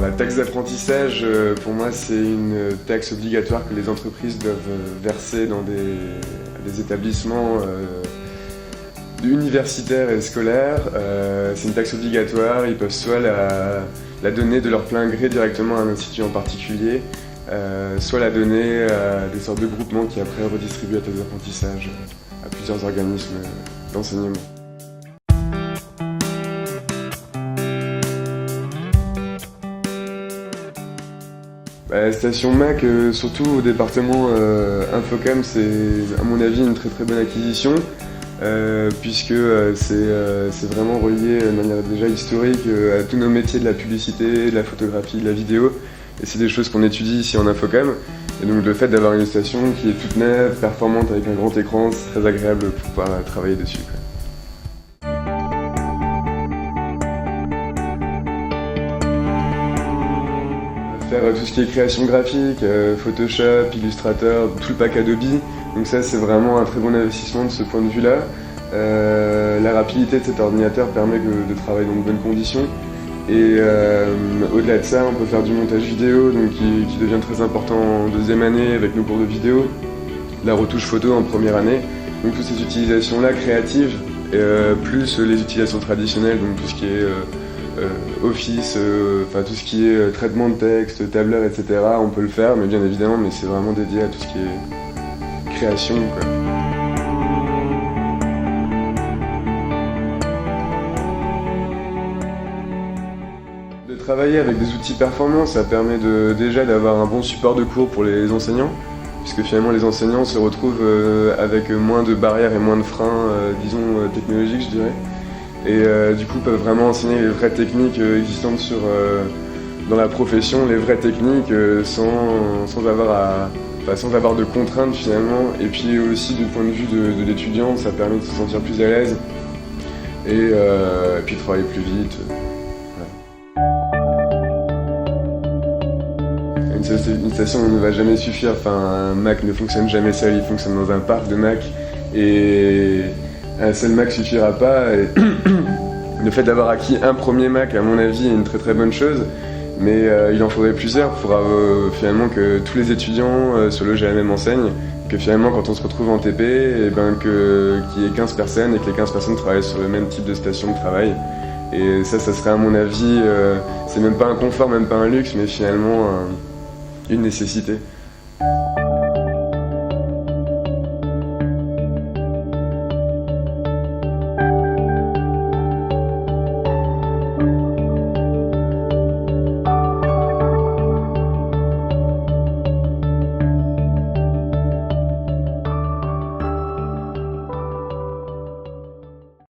La taxe d'apprentissage, pour moi, c'est une taxe obligatoire que les entreprises doivent verser dans des établissements universitaires et scolaires. C'est une taxe obligatoire, ils peuvent soit la donner de leur plein gré directement à un institut en particulier, soit la donner à des sortes de groupements qui après redistribuent la taxe d'apprentissage à plusieurs organismes d'enseignement. La station Mac, surtout au département Infocam, c'est à mon avis une très bonne acquisition, puisque c'est vraiment relié de manière déjà historique à tous nos métiers de la publicité, de la photographie, de la vidéo, et c'est des choses qu'on étudie ici en Infocam. Et donc le fait d'avoir une station qui est toute neuve, performante avec un grand écran, c'est très agréable pour pouvoir travailler dessus, quoi. Faire tout ce qui est création graphique, Photoshop, Illustrator, tout le pack Adobe. Donc ça c'est vraiment un très bon investissement de ce point de vue-là. La rapidité de cet ordinateur permet de travailler dans de bonnes conditions. Et au-delà de ça, on peut faire du montage vidéo donc qui devient très important en deuxième année avec nos cours de vidéo, la retouche photo en première année. Donc toutes ces utilisations-là créatives, plus les utilisations traditionnelles, donc tout ce qui est Office, enfin tout ce qui est traitement de texte, tableur, etc. On peut le faire, mais bien évidemment, mais c'est vraiment dédié à tout ce qui est création, quoi. De travailler avec des outils performants, ça permet déjà d'avoir un bon support de cours pour les enseignants, puisque finalement les enseignants se retrouvent avec moins de barrières et moins de freins, disons, technologiques, je dirais. Et du coup peuvent vraiment enseigner les vraies techniques existantes dans la profession, les vraies techniques sans avoir de contraintes finalement. Et puis aussi du point de vue de l'étudiant, ça permet de se sentir plus à l'aise et puis de travailler plus vite. Voilà. Une station ne va jamais suffire, enfin, un Mac ne fonctionne jamais seul, il fonctionne dans un parc de Mac. Et un seul Mac suffira pas, et le fait d'avoir acquis un premier Mac, à mon avis, est une très bonne chose, mais il en faudrait plusieurs pour finalement que tous les étudiants soient logés à la même enseigne, que finalement quand on se retrouve en TP, qu'il y ait 15 personnes et que les 15 personnes travaillent sur le même type de station de travail. Et ça serait à mon avis, c'est même pas un confort, même pas un luxe, mais finalement une nécessité.